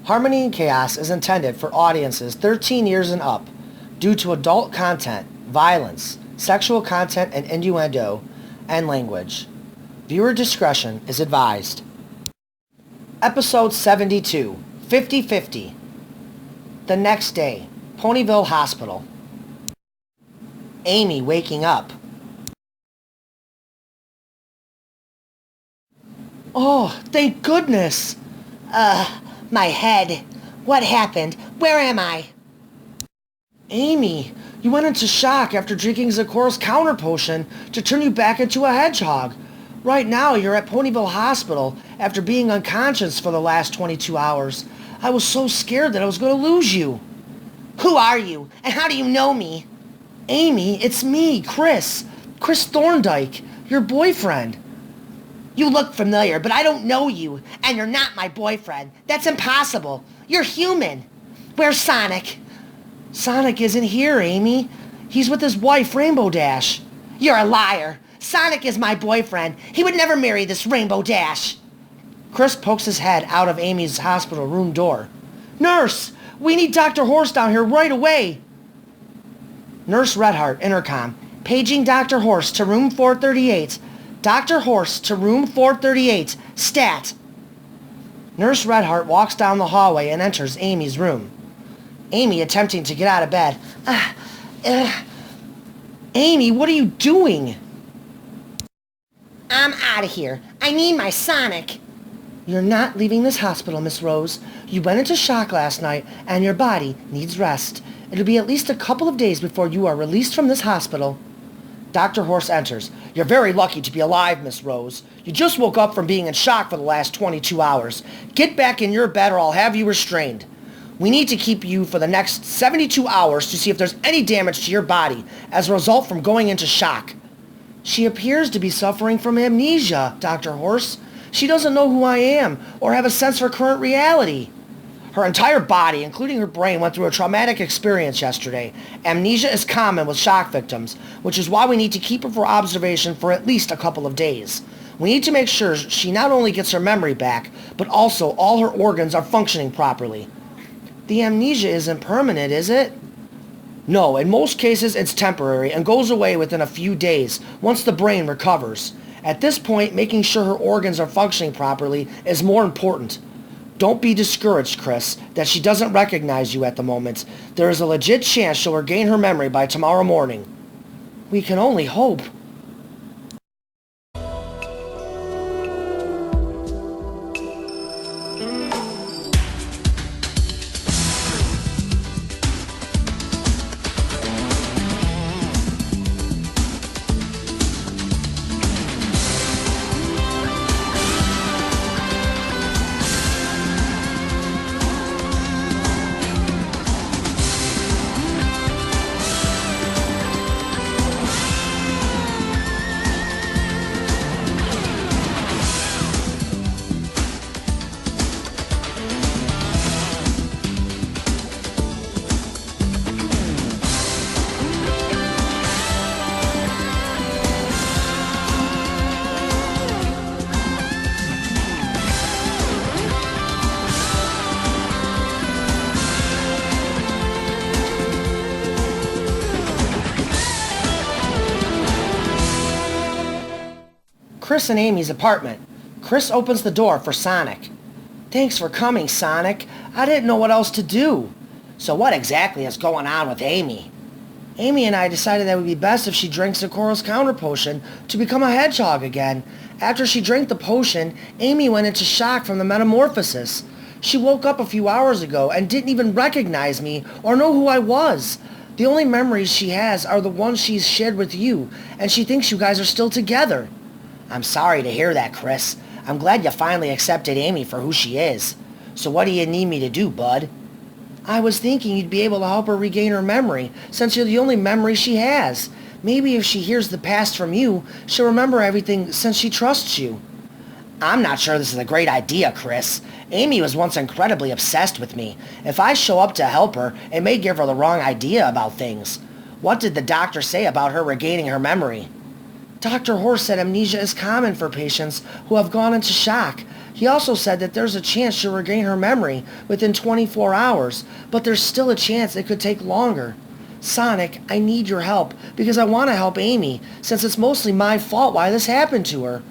Harmony and Chaos is intended for audiences 13 years and up due to adult content, violence, sexual content and innuendo, and language. Viewer discretion is advised. Episode 72, 50-50. The next day, Ponyville Hospital. Amy waking up. Oh, thank goodness! My head. What happened? Where am I? Amy, you went into shock after drinking Zekora's counter potion to turn you back into a hedgehog. Right now, you're at Ponyville Hospital after being unconscious for the last 22 hours. I was so scared that I was going to lose you. Who are you? And how do you know me? Amy, it's me, Chris. Chris Thorndike, your boyfriend. You look familiar, but I don't know you, and you're not my boyfriend. That's impossible. You're human. Where's Sonic? Sonic isn't here, Amy. He's with his wife, Rainbow Dash. You're a liar. Sonic is my boyfriend. He would never marry this Rainbow Dash. Chris pokes his head out of Amy's hospital room door. Nurse, we need Dr. Horse down here right away. Nurse Redheart, intercom, paging Dr. Horse to room 438. Dr. Horse to room 438. Stat. Nurse Redheart walks down the hallway and enters Amy's room. Amy attempting to get out of bed. Amy, what are you doing? I'm out of here. I need my Sonic. You're not leaving this hospital, Miss Rose. You went into shock last night, and your body needs rest. It'll be at least a couple of days before you are released from this hospital. Dr. Horse enters. You're very lucky to be alive, Miss Rose. You just woke up from being in shock for the last 22 hours. Get back in your bed or I'll have you restrained. We need to keep you for the next 72 hours to see if there's any damage to your body as a result from going into shock. She appears to be suffering from amnesia, Dr. Horse. She doesn't know who I am or have a sense for current reality. Her entire body, including her brain, went through a traumatic experience yesterday. Amnesia is common with shock victims, which is why we need to keep her for observation for at least a couple of days. We need to make sure she not only gets her memory back, but also all her organs are functioning properly. The amnesia isn't permanent, is it? No, in most cases it's temporary and goes away within a few days once the brain recovers. At this point, making sure her organs are functioning properly is more important. Don't be discouraged, Chris, that she doesn't recognize you at the moment. There is a legit chance she'll regain her memory by tomorrow morning. We can only hope. Chris and Amy's apartment. Chris opens the door for Sonic. Thanks for coming, Sonic. I didn't know what else to do. So what exactly is going on with Amy? Amy and I decided that it would be best if she drank Zekora's counter potion to become a hedgehog again. After she drank the potion, Amy went into shock from the metamorphosis. She woke up a few hours ago and didn't even recognize me or know who I was. The only memories she has are the ones she's shared with you, and she thinks you guys are still together. I'm sorry to hear that, Chris. I'm glad you finally accepted Amy for who she is. So what do you need me to do, bud? I was thinking you'd be able to help her regain her memory, since you're the only memory she has. Maybe if she hears the past from you, she'll remember everything since she trusts you. I'm not sure this is a great idea, Chris. Amy was once incredibly obsessed with me. If I show up to help her, it may give her the wrong idea about things. What did the doctor say about her regaining her memory? Dr. Horse said amnesia is common for patients who have gone into shock. He also said that there's a chance she'll regain her memory within 24 hours, but there's still a chance it could take longer. Sonic, I need your help because I want to help Amy, since it's mostly my fault why this happened to her.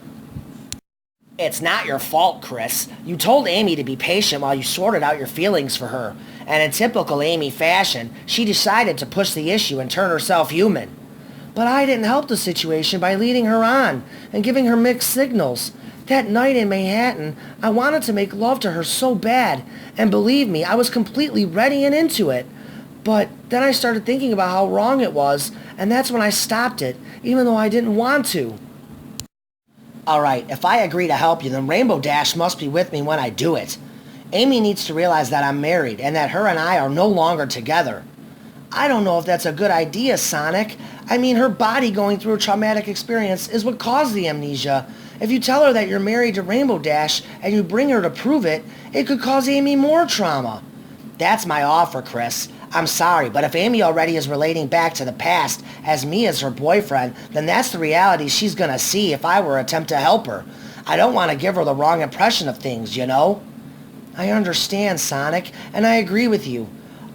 It's not your fault, Chris. You told Amy to be patient while you sorted out your feelings for her, and in typical Amy fashion, she decided to push the issue and turn herself human. But I didn't help the situation by leading her on and giving her mixed signals. That night in Manhattan, I wanted to make love to her so bad, and believe me, I was completely ready and into it. But then I started thinking about how wrong it was, and that's when I stopped it, even though I didn't want to. Alright, if I agree to help you, then Rainbow Dash must be with me when I do it. Amy needs to realize that I'm married, and that her and I are no longer together. I don't know if that's a good idea, Sonic. I mean, her body going through a traumatic experience is what caused the amnesia. If you tell her that you're married to Rainbow Dash and you bring her to prove it, it could cause Amy more trauma. That's my offer, Chris. I'm sorry, but if Amy already is relating back to the past as me as her boyfriend, then that's the reality she's gonna see if I were to attempt to help her. I don't want to give her the wrong impression of things, you know? I understand, Sonic, and I agree with you.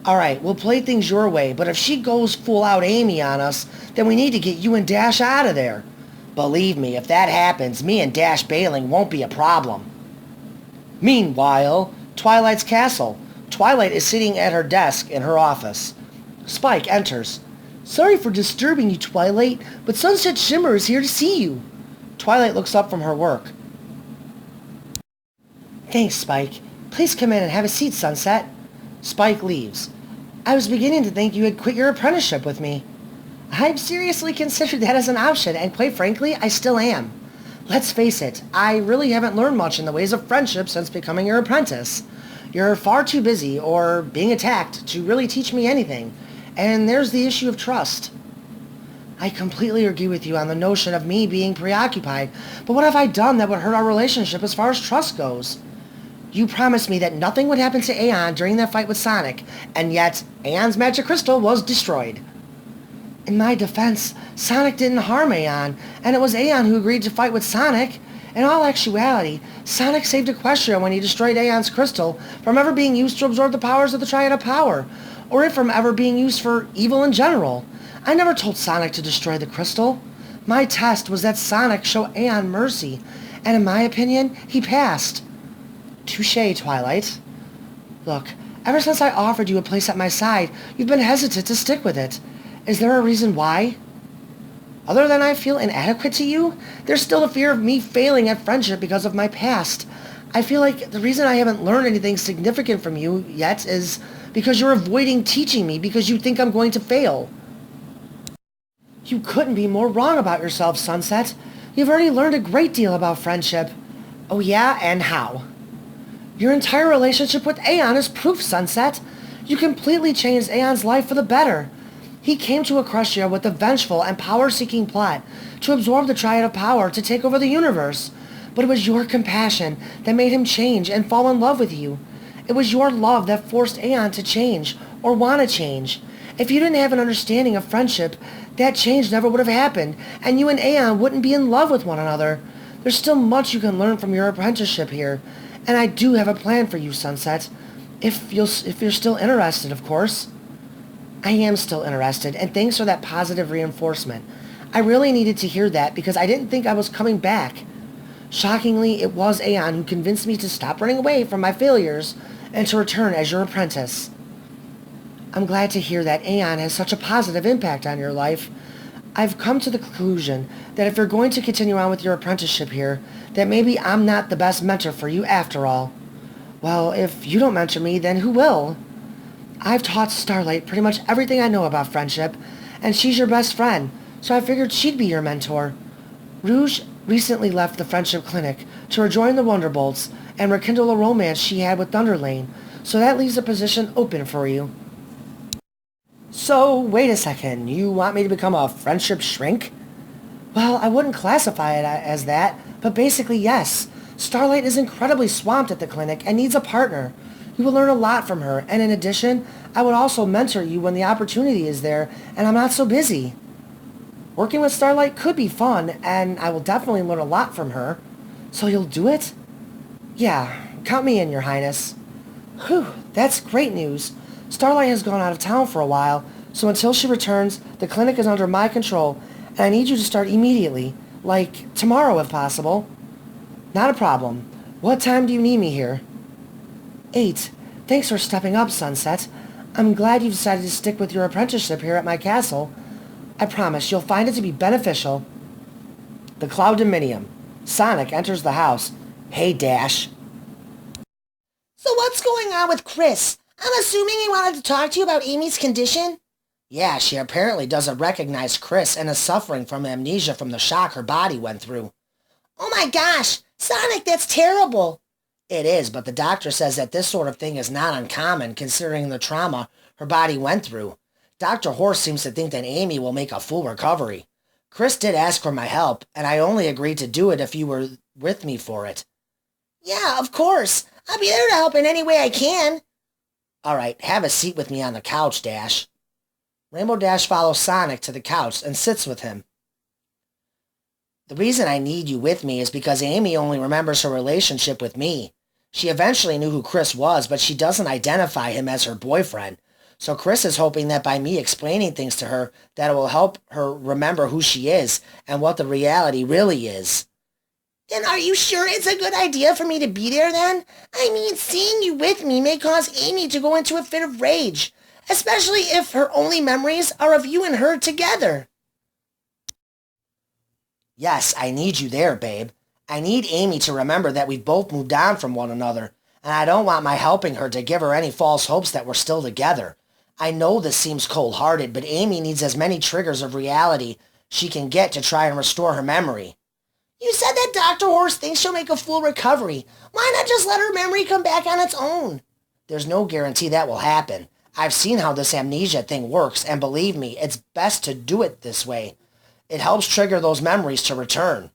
Alright, we'll play things your way, but if she goes full out Amy on us, then we need to get you and Dash out of there. Believe me, if that happens, me and Dash bailing won't be a problem. Meanwhile, Twilight's castle. Twilight is sitting at her desk in her office. Spike enters. Sorry for disturbing you, Twilight, but Sunset Shimmer is here to see you. Twilight looks up from her work. Thanks, Spike. Please come in and have a seat, Sunset. Spike leaves. I was beginning to think you had quit your apprenticeship with me. I've seriously considered that as an option, and quite frankly, I still am. Let's face it, I really haven't learned much in the ways of friendship since becoming your apprentice. You're far too busy, or being attacked, to really teach me anything, and there's the issue of trust. I completely agree with you on the notion of me being preoccupied, but what have I done that would hurt our relationship as far as trust goes? You promised me that nothing would happen to Aeon during that fight with Sonic, and yet Aeon's magic crystal was destroyed. In my defense, Sonic didn't harm Aeon, and it was Aeon who agreed to fight with Sonic. In all actuality, Sonic saved Equestria when he destroyed Aeon's crystal from ever being used to absorb the powers of the Triad of Power, or it from ever being used for evil in general. I never told Sonic to destroy the crystal. My test was that Sonic show Aeon mercy, and in my opinion, he passed. Touché, Twilight. Look, ever since I offered you a place at my side, you've been hesitant to stick with it. Is there a reason why? Other than I feel inadequate to you, there's still a fear of me failing at friendship because of my past. I feel like the reason I haven't learned anything significant from you yet is because you're avoiding teaching me because you think I'm going to fail. You couldn't be more wrong about yourself, Sunset. You've already learned a great deal about friendship. Oh yeah, and how? Your entire relationship with Aeon is proof, Sunset. You completely changed Aeon's life for the better. He came to Equestria with a vengeful and power-seeking plot to absorb the Triad of Power to take over the universe. But it was your compassion that made him change and fall in love with you. It was your love that forced Aeon to change, or want to change. If you didn't have an understanding of friendship, that change never would have happened, and you and Aeon wouldn't be in love with one another. There's still much you can learn from your apprenticeship here, and I do have a plan for you, Sunset. If you're still interested, of course. I am still interested, and thanks for that positive reinforcement. I really needed to hear that because I didn't think I was coming back. Shockingly, it was Aeon who convinced me to stop running away from my failures and to return as your apprentice. I'm glad to hear that Aeon has such a positive impact on your life. I've come to the conclusion that if you're going to continue on with your apprenticeship here, that maybe I'm not the best mentor for you after all. Well, if you don't mentor me, then who will? I've taught Starlight pretty much everything I know about friendship, and she's your best friend, so I figured she'd be your mentor. Rouge recently left the Friendship Clinic to rejoin the Wonderbolts and rekindle a romance she had with Thunderlane, so that leaves a position open for you. So, wait a second, you want me to become a friendship shrink? Well, I wouldn't classify it as that, but basically yes. Starlight is incredibly swamped at the clinic and needs a partner. You will learn a lot from her, and in addition, I would also mentor you when the opportunity is there and I'm not so busy. Working with Starlight could be fun, and I will definitely learn a lot from her. So you'll do it? Yeah, count me in, Your Highness. Whew, that's great news. Starlight has gone out of town for a while, so until she returns, the clinic is under my control, and I need you to start immediately. Like, tomorrow if possible. Not a problem. What time do you need me here? 8. Thanks for stepping up, Sunset. I'm glad you've decided to stick with your apprenticeship here at my castle. I promise you'll find it to be beneficial. The Cloud Dominium. Sonic enters the house. Hey, Dash. So what's going on with Chris? I'm assuming he wanted to talk to you about Amy's condition? Yeah, she apparently doesn't recognize Chris and is suffering from amnesia from the shock her body went through. Oh my gosh! Sonic, that's terrible! It is, but the doctor says that this sort of thing is not uncommon considering the trauma her body went through. Dr. Horse seems to think that Amy will make a full recovery. Chris did ask for my help, and I only agreed to do it if you were with me for it. Yeah, of course. I'll be there to help in any way I can. All right, have a seat with me on the couch, Dash. Rainbow Dash follows Sonic to the couch and sits with him. The reason I need you with me is because Amy only remembers her relationship with me. She eventually knew who Chris was, but she doesn't identify him as her boyfriend. So Chris is hoping that by me explaining things to her, that it will help her remember who she is and what the reality really is. Then are you sure it's a good idea for me to be there then? I mean, seeing you with me may cause Amy to go into a fit of rage, especially if her only memories are of you and her together. Yes, I need you there, babe. I need Amy to remember that we've both moved on from one another, and I don't want my helping her to give her any false hopes that we're still together. I know this seems cold-hearted, but Amy needs as many triggers of reality she can get to try and restore her memory. You said that Dr. Horse thinks she'll make a full recovery. Why not just let her memory come back on its own? There's no guarantee that will happen. I've seen how this amnesia thing works, and believe me, it's best to do it this way. It helps trigger those memories to return.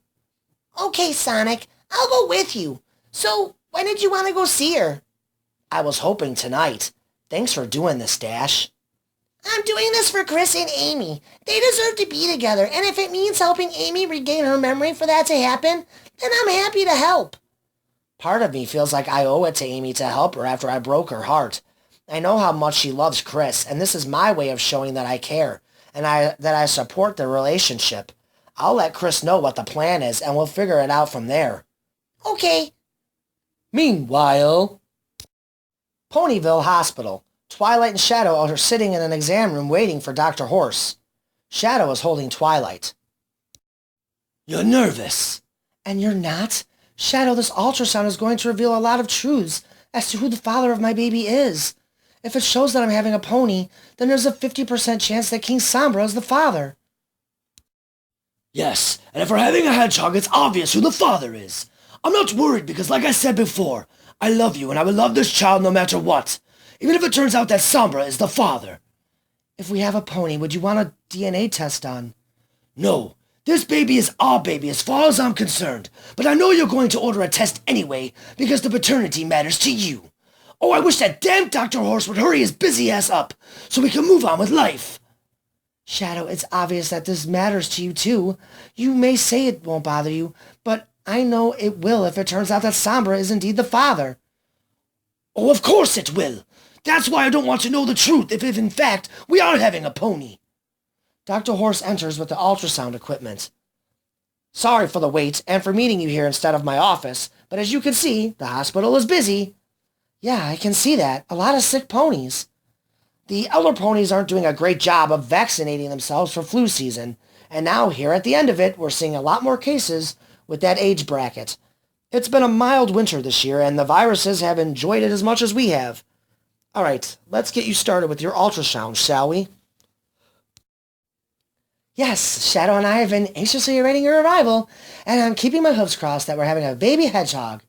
Okay, Sonic, I'll go with you. So, when did you want to go see her? I was hoping tonight. Thanks for doing this, Dash. I'm doing this for Chris and Amy. They deserve to be together, and if it means helping Amy regain her memory for that to happen, then I'm happy to help. Part of me feels like I owe it to Amy to help her after I broke her heart. I know how much she loves Chris, and this is my way of showing that I care, and that I support the relationship. I'll let Chris know what the plan is, and we'll figure it out from there. Okay. Meanwhile, Ponyville Hospital. Twilight and Shadow are sitting in an exam room waiting for Dr. Horse. Shadow is holding Twilight. You're nervous. And you're not? Shadow, this ultrasound is going to reveal a lot of truths as to who the father of my baby is. If it shows that I'm having a pony, then there's a 50% chance that King Sombra is the father. Yes, and if we're having a hedgehog, it's obvious who the father is. I'm not worried because, like I said before, I love you and I will love this child no matter what, even if it turns out that Sombra is the father. If we have a pony, would you want a DNA test done? No, this baby is our baby as far as I'm concerned, but I know you're going to order a test anyway because the paternity matters to you. Oh, I wish that damn Dr. Horse would hurry his busy ass up so we can move on with life. Shadow, it's obvious that this matters to you too. You may say it won't bother you, but I know it will if it turns out that Sombra is indeed the father. Oh, of course it will. That's why I don't want to know the truth if in fact we are having a pony. Dr. Horse enters with the ultrasound equipment. Sorry for the wait and for meeting you here instead of my office, but as you can see, the hospital is busy. Yeah, I can see that. A lot of sick ponies. The elder ponies aren't doing a great job of vaccinating themselves for flu season, and now here at the end of it, we're seeing a lot more cases with that age bracket. It's been a mild winter this year, and the viruses have enjoyed it as much as we have. All right, let's get you started with your ultrasound, shall we? Yes, Shadow and I have been anxiously awaiting your arrival, and I'm keeping my hooves crossed that we're having a baby hedgehog.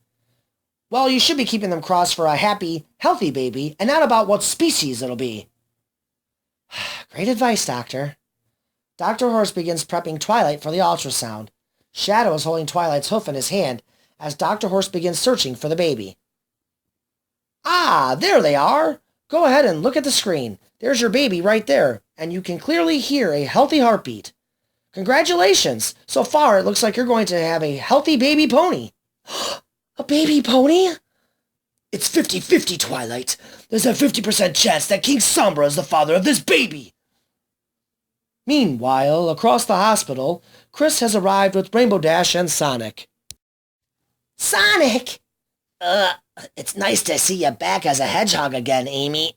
Well, you should be keeping them crossed for a happy, healthy baby, and not about what species it'll be. Great advice, Doctor. Dr. Horse begins prepping Twilight for the ultrasound. Shadow is holding Twilight's hoof in his hand as Dr. Horse begins searching for the baby. Ah, there they are! Go ahead and look at the screen. There's your baby right there, and you can clearly hear a healthy heartbeat. Congratulations! So far, it looks like you're going to have a healthy baby pony. A baby pony? It's 50-50, Twilight. There's a 50% chance that King Sombra is the father of this baby. Meanwhile, across the hospital, Chris has arrived with Rainbow Dash and Sonic. Sonic? It's nice to see you back as a hedgehog again, Amy.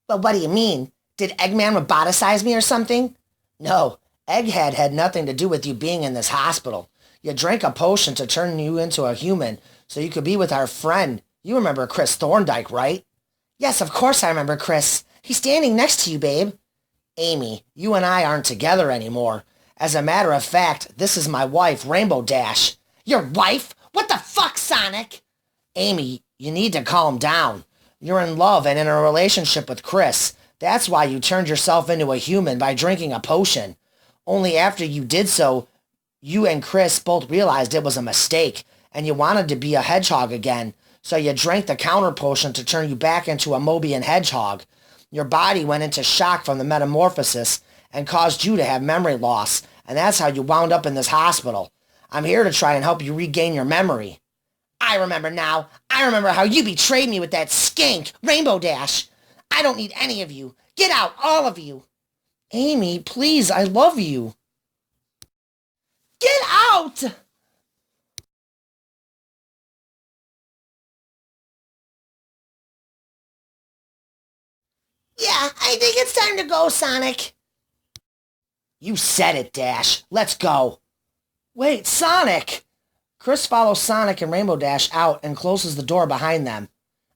But what do you mean? Did Eggman roboticize me or something? No, Egghead had nothing to do with you being in this hospital. You drank a potion to turn you into a human so you could be with our friend. You remember Chris Thorndyke, right? Yes, of course I remember Chris. He's standing next to you, babe. Amy, you and I aren't together anymore. As a matter of fact, this is my wife, Rainbow Dash. Your wife? What the fuck, Sonic? Amy, you need to calm down. You're in love and in a relationship with Chris. That's why you turned yourself into a human by drinking a potion. Only after you did so, you and Chris both realized it was a mistake, and you wanted to be a hedgehog again, so you drank the counter potion to turn you back into a Mobian hedgehog. Your body went into shock from the metamorphosis and caused you to have memory loss, and that's how you wound up in this hospital. I'm here to try and help you regain your memory. I remember now. I remember how you betrayed me with that skank, Rainbow Dash. I don't need any of you. Get out, all of you. Amy, please, I love you. Get out! Yeah, I think it's time to go, Sonic. You said it, Dash. Let's go. Wait, Sonic! Chris follows Sonic and Rainbow Dash out and closes the door behind them.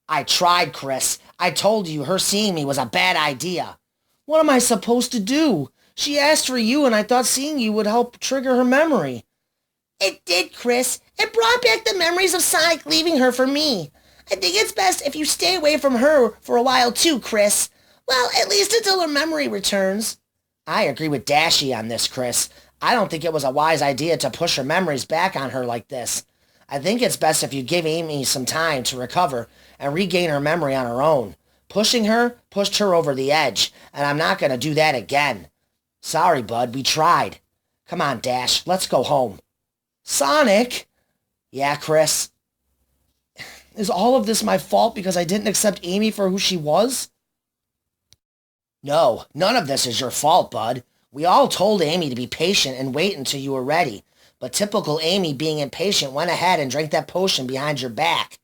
I tried, Chris. I told you her seeing me was a bad idea. What am I supposed to do? She asked for you and I thought seeing you would help trigger her memory. It did, Chris. It brought back the memories of Sonic leaving her for me. I think it's best if you stay away from her for a while too, Chris. Well, at least until her memory returns. I agree with Dashy on this, Chris. I don't think it was a wise idea to push her memories back on her like this. I think it's best if you give Amy some time to recover and regain her memory on her own. Pushing her pushed her over the edge, and I'm not going to do that again. Sorry, bud, we tried. Come on, Dash, let's go home. Sonic? Yeah, Chris? Is all of this my fault because I didn't accept Amy for who she was? No, none of this is your fault, bud. We all told Amy to be patient and wait until you were ready. But typical Amy being impatient went ahead and drank that potion behind your back.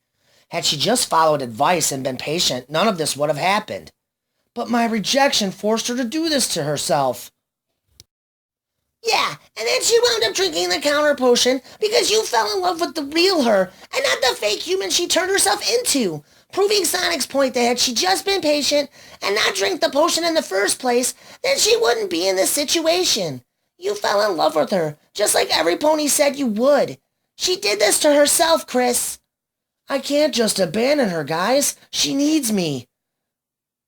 Had she just followed advice and been patient, none of this would have happened. But my rejection forced her to do this to herself. Yeah, and then she wound up drinking the counter potion because you fell in love with the real her and not the fake human she turned herself into, proving Sonic's point that had she just been patient and not drank the potion in the first place, then she wouldn't be in this situation. You fell in love with her, just like every pony said you would. She did this to herself, Chris. I can't just abandon her, guys. She needs me.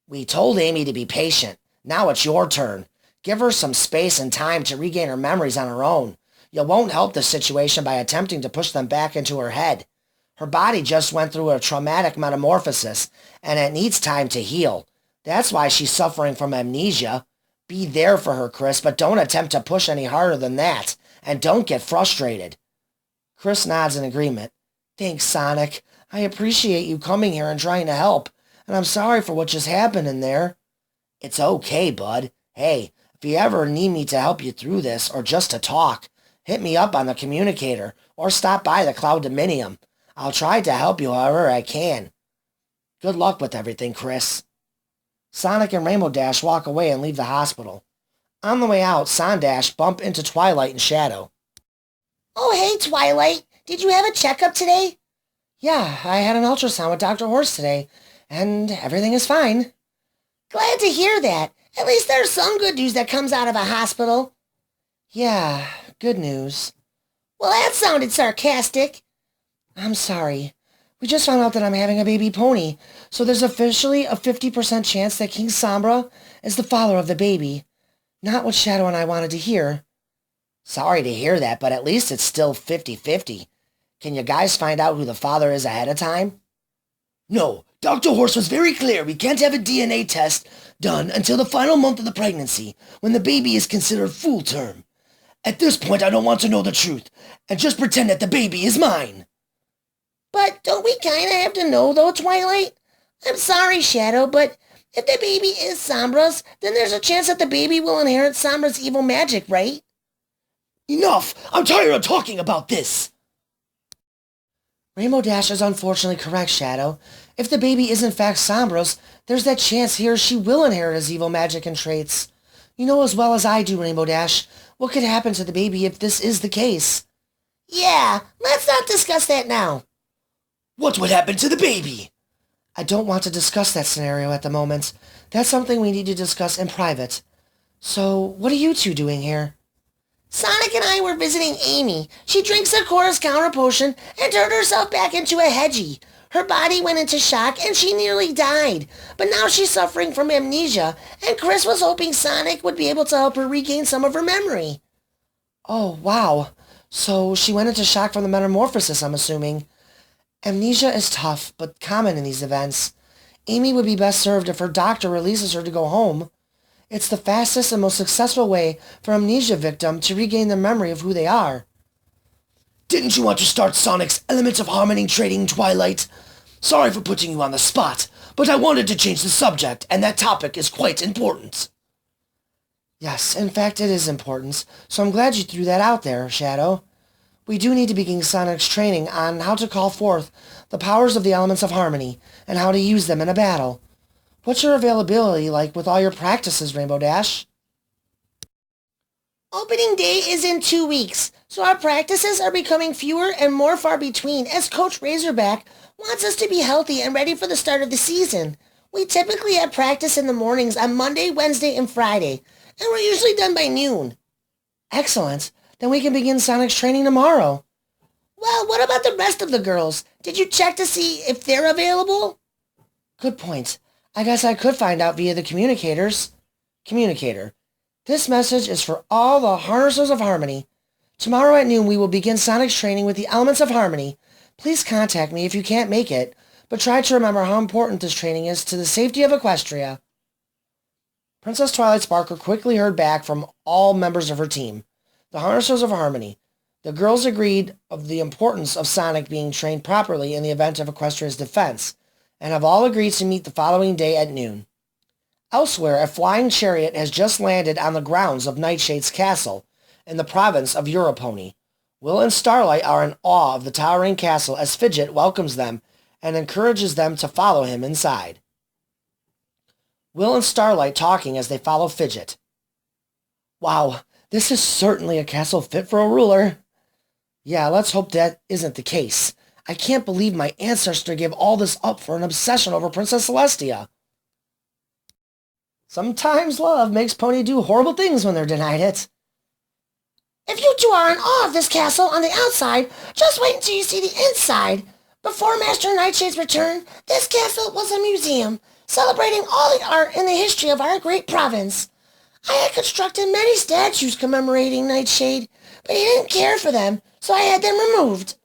We told Amy to be patient. Now it's your turn. Give her some space and time to regain her memories on her own. You won't help the situation by attempting to push them back into her head. Her body just went through a traumatic metamorphosis, and it needs time to heal. That's why she's suffering from amnesia. Be there for her, Chris, but don't attempt to push any harder than that, and don't get frustrated. Chris nods in agreement. Thanks, Sonic. I appreciate you coming here and trying to help, and I'm sorry for what just happened in there. It's okay, bud. Hey, if you ever need me to help you through this, or just to talk, hit me up on the communicator, or stop by the Cloud Dominium. I'll try to help you however I can. Good luck with everything, Chris. Sonic and Rainbow Dash walk away and leave the hospital. On the way out, Sondash bump into Twilight and Shadow. Oh, hey, Twilight. Did you have a checkup today? Yeah, I had an ultrasound with Dr. Horse today, and everything is fine. Glad to hear that. At least there's some good news that comes out of a hospital. Yeah, good news. Well, that sounded sarcastic. I'm sorry. We just found out that I'm having a baby pony, so there's officially a 50% chance that King Sombra is the father of the baby. Not what Shadow and I wanted to hear. Sorry to hear that, but at least it's still 50-50. Can you guys find out who the father is ahead of time? No, Dr. Horse was very clear. We can't have a DNA test done until the final month of the pregnancy, when the baby is considered full term. At this point, I don't want to know the truth, and just pretend that the baby is mine. But don't we kind of have to know, though, Twilight? I'm sorry, Shadow, but if the baby is Sombra's, then there's a chance that the baby will inherit Sombra's evil magic, right? Enough! I'm tired of talking about this! Rainbow Dash is unfortunately correct, Shadow. If the baby is in fact Sombra's, there's that chance he or she will inherit his evil magic and traits. You know as well as I do, Rainbow Dash, what could happen to the baby if this is the case. Yeah, let's not discuss that now. What would happen to the baby? I don't want to discuss that scenario at the moment. That's something we need to discuss in private. So, what are you two doing here? Sonic and I were visiting Amy. She drinks a chorus counter potion and turned herself back into a Hedgie. Her body went into shock and she nearly died. But now she's suffering from amnesia, and Chris was hoping Sonic would be able to help her regain some of her memory. Oh, wow. So she went into shock from the metamorphosis, I'm assuming. Amnesia is tough, but common in these events. Amy would be best served if her doctor releases her to go home. It's the fastest and most successful way for amnesia victim to regain their memory of who they are. Didn't you want to start Sonic's Elements of Harmony trading, Twilight? Sorry for putting you on the spot, but I wanted to change the subject, and that topic is quite important. Yes, in fact it is important, so I'm glad you threw that out there, Shadow. We do need to begin Sonic's training on how to call forth the powers of the Elements of Harmony, and how to use them in a battle. What's your availability like with all your practices, Rainbow Dash? Opening day is in 2 weeks, so our practices are becoming fewer and more far between as Coach Razorback wants us to be healthy and ready for the start of the season. We typically have practice in the mornings on Monday, Wednesday, and Friday, and we're usually done by noon. Excellent. Then we can begin Sonic's training tomorrow. Well, what about the rest of the girls? Did you check to see if they're available? Good point. I guess I could find out via the communicators. Communicator. This message is for all the Harnessers of Harmony. Tomorrow at noon we will begin Sonic's training with the Elements of Harmony. Please contact me if you can't make it, but try to remember how important this training is to the safety of Equestria. Princess Twilight Sparkle quickly heard back from all members of her team, the Harnessers of Harmony. The girls agreed of the importance of Sonic being trained properly in the event of Equestria's defense, and have all agreed to meet the following day at noon. Elsewhere, a flying chariot has just landed on the grounds of Nightshade's castle in the province of Europony. Will and Starlight are in awe of the towering castle as Fidget welcomes them and encourages them to follow him inside. Will and Starlight talking as they follow Fidget. Wow, this is certainly a castle fit for a ruler. Yeah, let's hope that isn't the case. I can't believe my ancestor gave all this up for an obsession over Princess Celestia. Sometimes love makes Pony do horrible things when they're denied it. If you two are in awe of this castle on the outside, just wait until you see the inside. Before Master Nightshade's return, this castle was a museum, celebrating all the art and the history of our great province. I had constructed many statues commemorating Nightshade, but he didn't care for them, so I had them removed.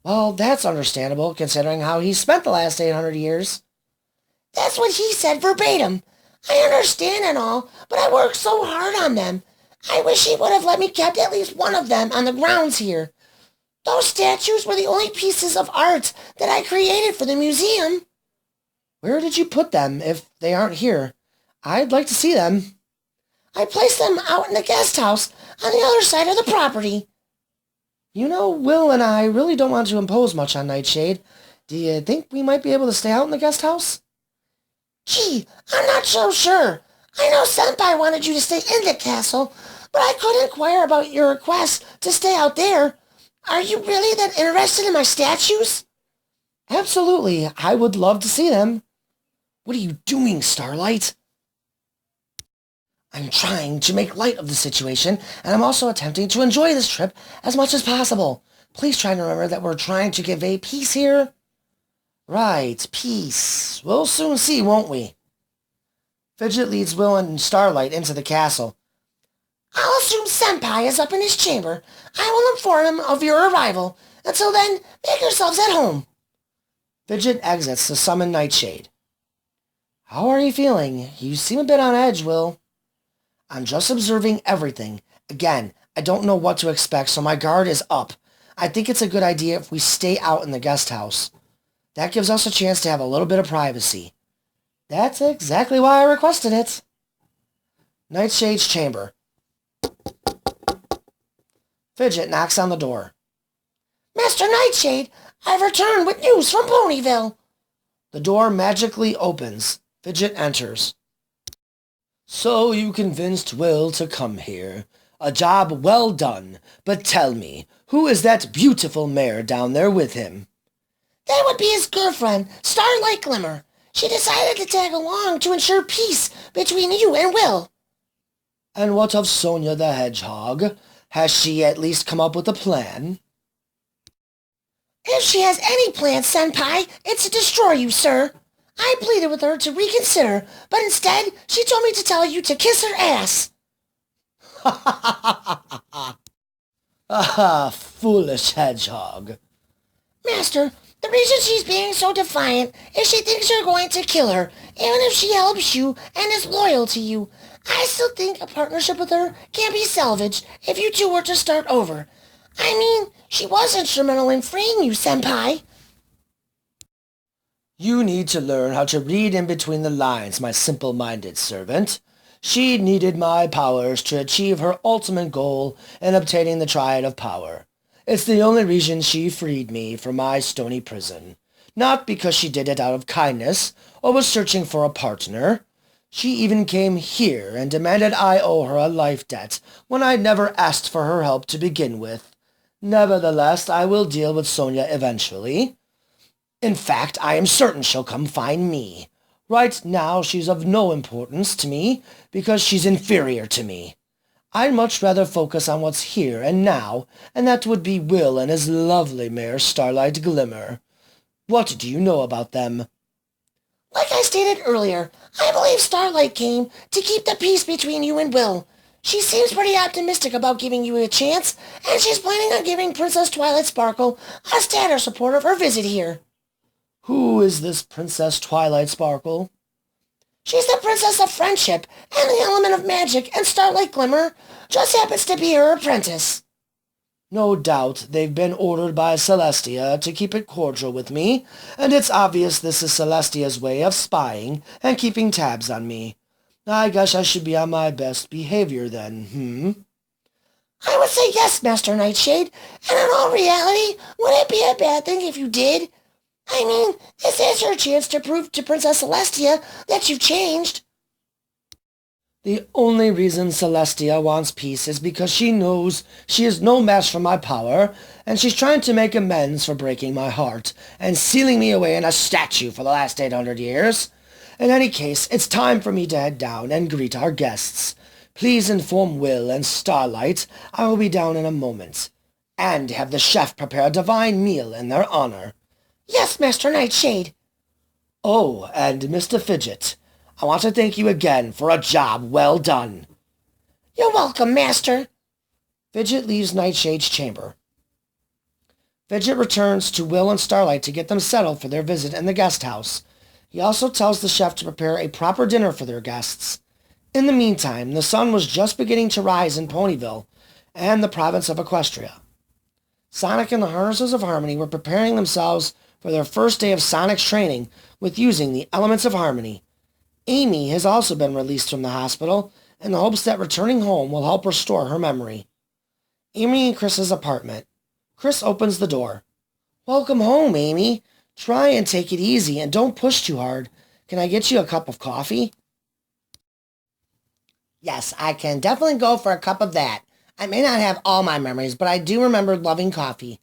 Well, that's understandable, considering how he spent the last 800 years. That's what he said verbatim. I understand and all, but I worked so hard on them. I wish he would have let me keep at least one of them on the grounds here. Those statues were the only pieces of art that I created for the museum. Where did you put them if they aren't here? I'd like to see them. I placed them out in the guest house on the other side of the property. You know, Will and I really don't want to impose much on Nightshade. Do you think we might be able to stay out in the guest house? Gee, I'm not so sure. I know Senpai wanted you to stay in the castle, but I could inquire about your request to stay out there. Are you really that interested in my statues? Absolutely. I would love to see them. What are you doing, Starlight? I'm trying to make light of the situation, and I'm also attempting to enjoy this trip as much as possible. Please try to remember that we're trying to convey peace here. Right, peace. We'll soon see, won't we? Fidget leads Will and Starlight into the castle. I'll assume Senpai is up in his chamber. I will inform him of your arrival. Until then, make yourselves at home. Fidget exits to summon Nightshade. How are you feeling? You seem a bit on edge, Will. I'm just observing everything. Again, I don't know what to expect, so my guard is up. I think it's a good idea if we stay out in the guest house. That gives us a chance to have a little bit of privacy. That's exactly why I requested it. Nightshade's chamber. Fidget knocks on the door. Master Nightshade, I've returned with news from Ponyville. The door magically opens. Fidget enters. So you convinced Will to come here. A job well done. But tell me, who is that beautiful mare down there with him? That would be his girlfriend, Starlight Glimmer. She decided to tag along to ensure peace between you and Will. And what of Sonia the Hedgehog? Has she at least come up with a plan? If she has any plan, Senpai, it's to destroy you, sir. I pleaded with her to reconsider, but instead she told me to tell you to kiss her ass. Ah, foolish Hedgehog. Master, the reason she's being so defiant is she thinks you're going to kill her, even if she helps you and is loyal to you. I still think a partnership with her can be salvaged if you two were to start over. I mean, she was instrumental in freeing you, Senpai. You need to learn how to read in between the lines, my simple-minded servant. She needed my powers to achieve her ultimate goal in obtaining the Triad of Power. It's the only reason she freed me from my stony prison. Not because she did it out of kindness or was searching for a partner. She even came here and demanded I owe her a life debt when I never asked for her help to begin with. Nevertheless, I will deal with Sonia eventually. In fact, I am certain she'll come find me. Right now, she's of no importance to me because she's inferior to me. I'd much rather focus on what's here and now, and that would be Will and his lovely mare Starlight Glimmer. What do you know about them? Like I stated earlier, I believe Starlight came to keep the peace between you and Will. She seems pretty optimistic about giving you a chance, and she's planning on giving Princess Twilight Sparkle a status report of her visit here. Who is this Princess Twilight Sparkle? She's the Princess of Friendship and the element of magic, and Starlight Glimmer just happens to be her apprentice. No doubt they've been ordered by Celestia to keep it cordial with me, and it's obvious this is Celestia's way of spying and keeping tabs on me. I guess I should be on my best behavior then, I would say yes, Master Nightshade, and in all reality, would it be a bad thing if you did? I mean, this is your chance to prove to Princess Celestia that you've changed. The only reason Celestia wants peace is because she knows she is no match for my power, and she's trying to make amends for breaking my heart and sealing me away in a statue for the last 800 years. In any case, it's time for me to head down and greet our guests. Please inform Will and Starlight I will be down in a moment, and have the chef prepare a divine meal in their honor. Yes, Master Nightshade. Oh, and Mr. Fidget, I want to thank you again for a job well done. You're welcome, Master. Fidget leaves Nightshade's chamber. Fidget returns to Will and Starlight to get them settled for their visit in the guest house. He also tells the chef to prepare a proper dinner for their guests. In the meantime, the sun was just beginning to rise in Ponyville and the province of Equestria. Sonic and the Harnesses of Harmony were preparing themselves for their first day of Sonic's training with using the elements of harmony. Amy has also been released from the hospital in the hopes that returning home will help restore her memory. Amy and Chris's apartment. Chris opens the door. Welcome home, Amy. Try and take it easy and don't push too hard. Can I get you a cup of coffee? Yes, I can definitely go for a cup of that. I may not have all my memories, but I do remember loving coffee.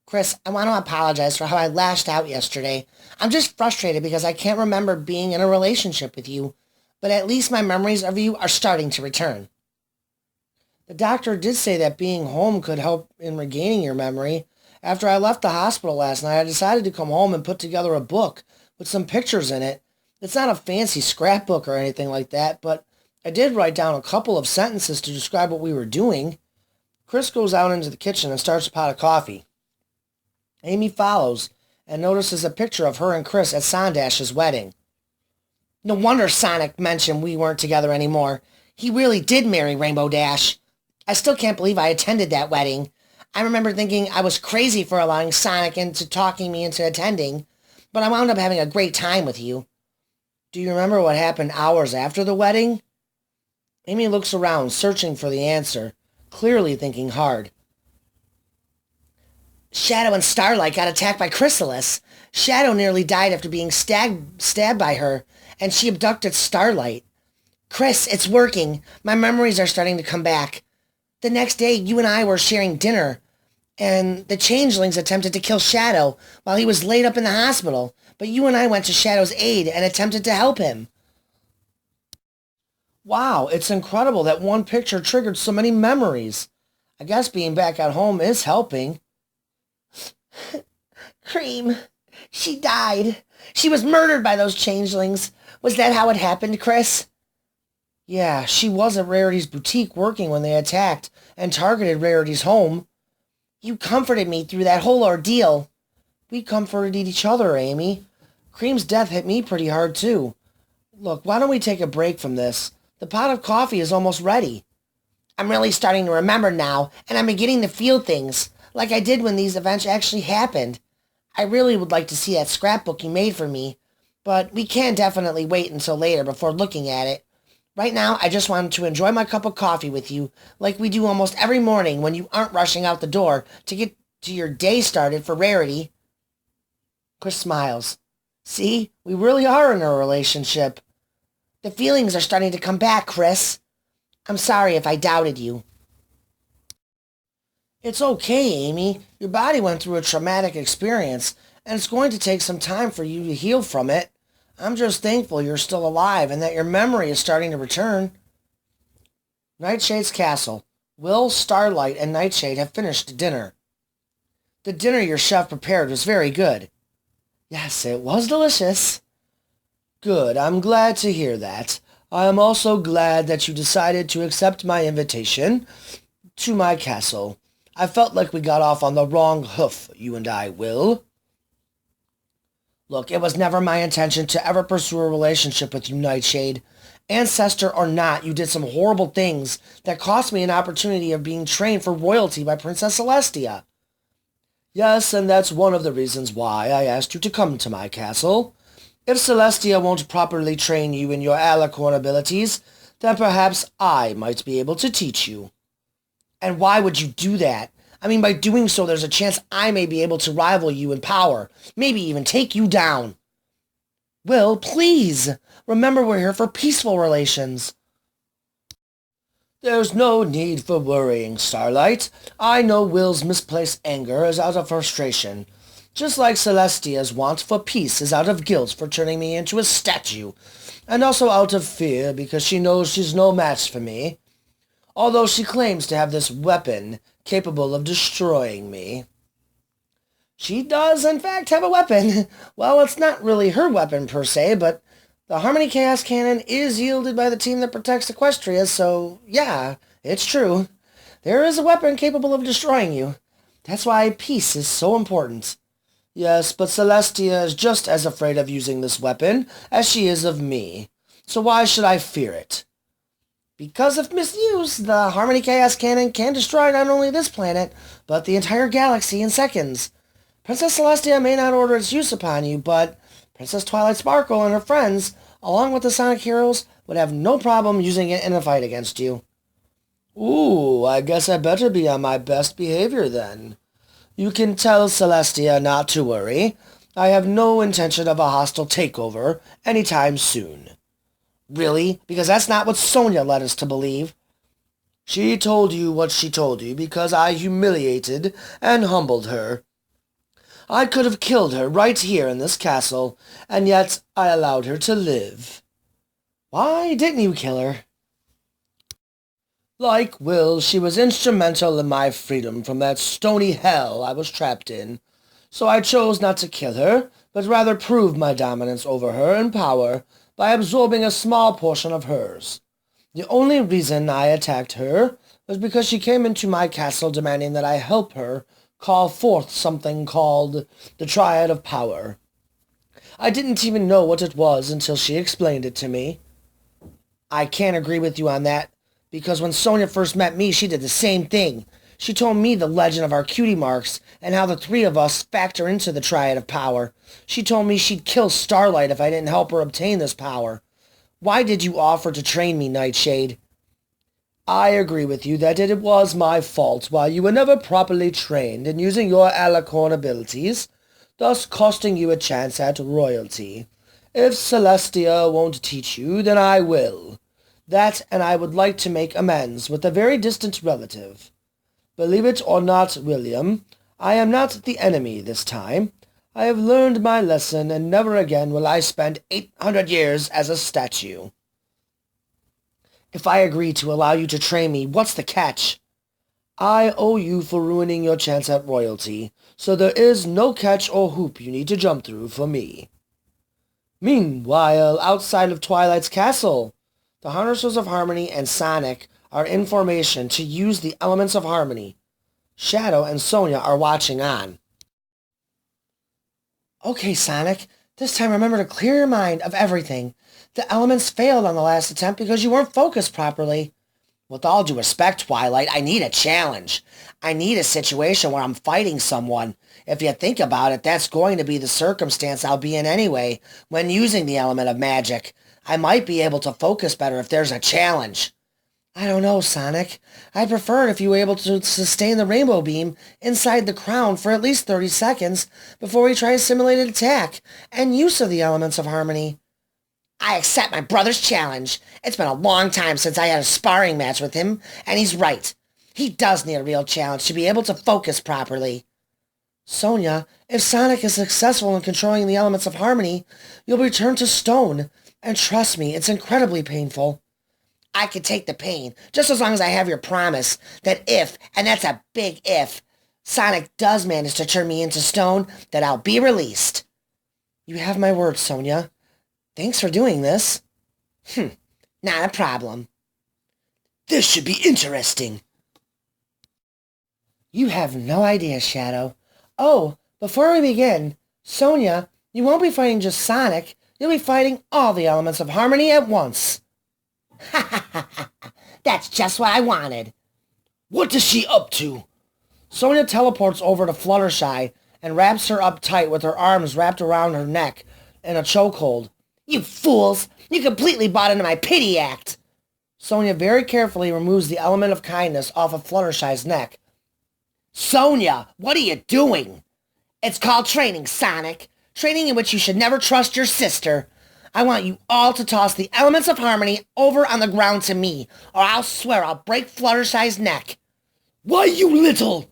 Chris, I want to apologize for how I lashed out yesterday. I'm just frustrated because I can't remember being in a relationship with you, but at least my memories of you are starting to return. The doctor did say that being home could help in regaining your memory. After I left the hospital last night, I decided to come home and put together a book with some pictures in it. It's not a fancy scrapbook or anything like that, but I did write down a couple of sentences to describe what we were doing. Chris goes out into the kitchen and starts a pot of coffee. Amy follows, and notices a picture of her and Chris at Sondash's wedding. No wonder Sonic mentioned we weren't together anymore. He really did marry Rainbow Dash. I still can't believe I attended that wedding. I remember thinking I was crazy for allowing Sonic into talking me into attending, but I wound up having a great time with you. Do you remember what happened hours after the wedding? Amy looks around, searching for the answer, clearly thinking hard. Shadow and Starlight got attacked by Chrysalis. Shadow nearly died after being stabbed by her, and she abducted Starlight. Chris, it's working. My memories are starting to come back. The next day, you and I were sharing dinner, and the changelings attempted to kill Shadow while he was laid up in the hospital, but you and I went to Shadow's aid and attempted to help him. Wow, it's incredible that one picture triggered so many memories. I guess being back at home is helping. Cream, she died. She was murdered by those changelings. Was that how it happened, Chris? Yeah, she was at Rarity's boutique working when they attacked and targeted Rarity's home. You comforted me through that whole ordeal. We comforted each other, Amy. Cream's death hit me pretty hard, too. Look, why don't we take a break from this? The pot of coffee is almost ready. I'm really starting to remember now, and I'm beginning to feel things, like I did when these events actually happened. I really would like to see that scrapbook you made for me, but we can definitely wait until later before looking at it. Right now, I just wanted to enjoy my cup of coffee with you, like we do almost every morning when you aren't rushing out the door to get to your day started for Rarity. Chris smiles. See, we really are in a relationship. The feelings are starting to come back, Chris. I'm sorry if I doubted you. It's okay, Amy. Your body went through a traumatic experience, and it's going to take some time for you to heal from it. I'm just thankful you're still alive and that your memory is starting to return. Nightshade's castle. Will, Starlight, and Nightshade have finished dinner. The dinner your chef prepared was very good. Yes, it was delicious. Good, I'm glad to hear that. I am also glad that you decided to accept my invitation to my castle. I felt like we got off on the wrong hoof, you and I, Will. Look, it was never my intention to ever pursue a relationship with you, Nightshade. Ancestor or not, you did some horrible things that cost me an opportunity of being trained for royalty by Princess Celestia. Yes, and that's one of the reasons why I asked you to come to my castle. If Celestia won't properly train you in your alicorn abilities, then perhaps I might be able to teach you. And why would you do that? I mean, by doing so, there's a chance I may be able to rival you in power, maybe even take you down. Will, please, remember we're here for peaceful relations. There's no need for worrying, Starlight. I know Will's misplaced anger is out of frustration, just like Celestia's want for peace is out of guilt for turning me into a statue, and also out of fear because she knows she's no match for me, although she claims to have this weapon capable of destroying me. She does, in fact, have a weapon. Well, it's not really her weapon, per se, but the Harmony Chaos Cannon is yielded by the team that protects Equestria, so, yeah, it's true. There is a weapon capable of destroying you. That's why peace is so important. Yes, but Celestia is just as afraid of using this weapon as she is of me. So why should I fear it? Because if misused, the Harmony Chaos Cannon can destroy not only this planet, but the entire galaxy in seconds. Princess Celestia may not order its use upon you, but Princess Twilight Sparkle and her friends, along with the Sonic Heroes, would have no problem using it in a fight against you. Ooh, I guess I better be on my best behavior then. You can tell Celestia not to worry. I have no intention of a hostile takeover anytime soon. Really? Because that's not what Sonia led us to believe. She told you what she told you because I humiliated and humbled her. I could have killed her right here in this castle, and yet I allowed her to live. Why didn't you kill her? Like Will, she was instrumental in my freedom from that stony hell I was trapped in, so I chose not to kill her, but rather prove my dominance over her in power by absorbing a small portion of hers. The only reason I attacked her was because she came into my castle demanding that I help her call forth something called the Triad of Power. I didn't even know what it was until she explained it to me. I can't agree with you on that, because when Sonia first met me, she did the same thing. She told me the legend of our cutie marks and how the three of us factor into the Triad of Power. She told me she'd kill Starlight if I didn't help her obtain this power. Why did you offer to train me, Nightshade? I agree with you that it was my fault while you were never properly trained in using your alicorn abilities, thus costing you a chance at royalty. If Celestia won't teach you, then I will. That, and I would like to make amends with a very distant relative. Believe it or not, William, I am not the enemy this time. I have learned my lesson, and never again will I spend 800 years as a statue. If I agree to allow you to train me, what's the catch? I owe you for ruining your chance at royalty, so there is no catch or hoop you need to jump through for me. Meanwhile, outside of Twilight's castle, the Harnessers of Harmony and Sonic are in formation to use the elements of harmony. Shadow and Sonia are watching on. Okay, Sonic, this time remember to clear your mind of everything. The elements failed on the last attempt because you weren't focused properly. With all due respect, Twilight, I need a challenge. I need a situation where I'm fighting someone. If you think about it, that's going to be the circumstance I'll be in anyway when using the element of magic. I might be able to focus better if there's a challenge. I don't know, Sonic. I'd prefer it if you were able to sustain the rainbow beam inside the crown for at least 30 seconds before we try a simulated attack and use of the elements of harmony. I accept my brother's challenge. It's been a long time since I had a sparring match with him, and he's right. He does need a real challenge to be able to focus properly. Sonia, if Sonic is successful in controlling the elements of harmony, you'll return to stone, and trust me, it's incredibly painful. I could take the pain, just as long as I have your promise that if, and that's a big if, Sonic does manage to turn me into stone, that I'll be released. You have my word, Sonia. Thanks for doing this. Not a problem. This should be interesting. You have no idea, Shadow. Oh, before we begin, Sonia, you won't be fighting just Sonic. You'll be fighting all the elements of harmony at once. Ha ha ha ha. That's just what I wanted. What is she up to? Sonia teleports over to Fluttershy and wraps her up tight with her arms wrapped around her neck in a chokehold. You fools! You completely bought into my pity act! Sonia very carefully removes the element of kindness off of Fluttershy's neck. Sonia, what are you doing? It's called training, Sonic. Training in which you should never trust your sister. I want you all to toss the elements of harmony over on the ground to me, or I'll swear I'll break Fluttershy's neck. Why, you little...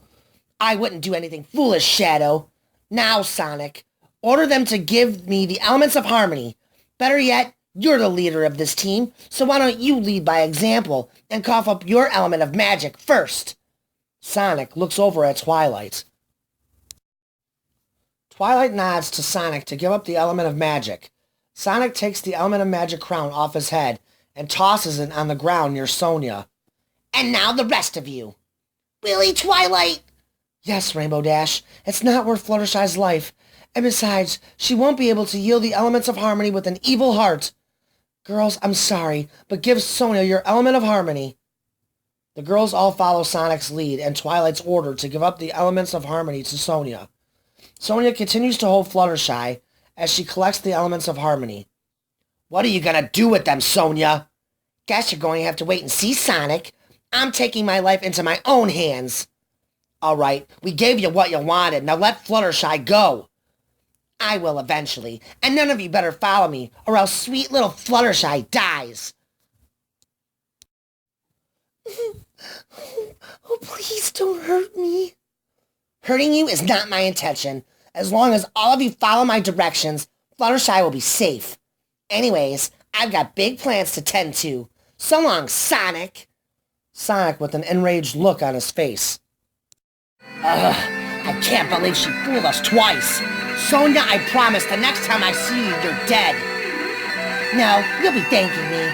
I wouldn't do anything foolish, Shadow. Now, Sonic, order them to give me the elements of harmony. Better yet, you're the leader of this team, so why don't you lead by example and cough up your element of magic first? Sonic looks over at Twilight. Twilight nods to Sonic to give up the element of magic. Sonic takes the element of magic crown off his head and tosses it on the ground near Sonia. And now the rest of you. Really, Twilight? Yes, Rainbow Dash. It's not worth Fluttershy's life. And besides, she won't be able to yield the elements of harmony with an evil heart. Girls, I'm sorry, but give Sonia your element of harmony. The girls all follow Sonic's lead and Twilight's order to give up the elements of harmony to Sonia. Sonia continues to hold Fluttershy as she collects the elements of harmony. What are you going to do with them, Sonia? Guess you're going to have to wait and see, Sonic. I'm taking my life into my own hands. All right, we gave you what you wanted. Now let Fluttershy go. I will eventually, and none of you better follow me, or else sweet little Fluttershy dies. Oh, please don't hurt me. Hurting you is not my intention. As long as all of you follow my directions, Fluttershy will be safe. Anyways, I've got big plans to tend to. So long, Sonic. Sonic with an enraged look on his face. I can't believe she fooled us twice. Sonia, I promise the next time I see you, you're dead. No, you'll be thanking me.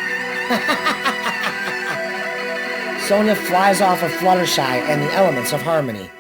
Sonia flies off of Fluttershy and the elements of harmony.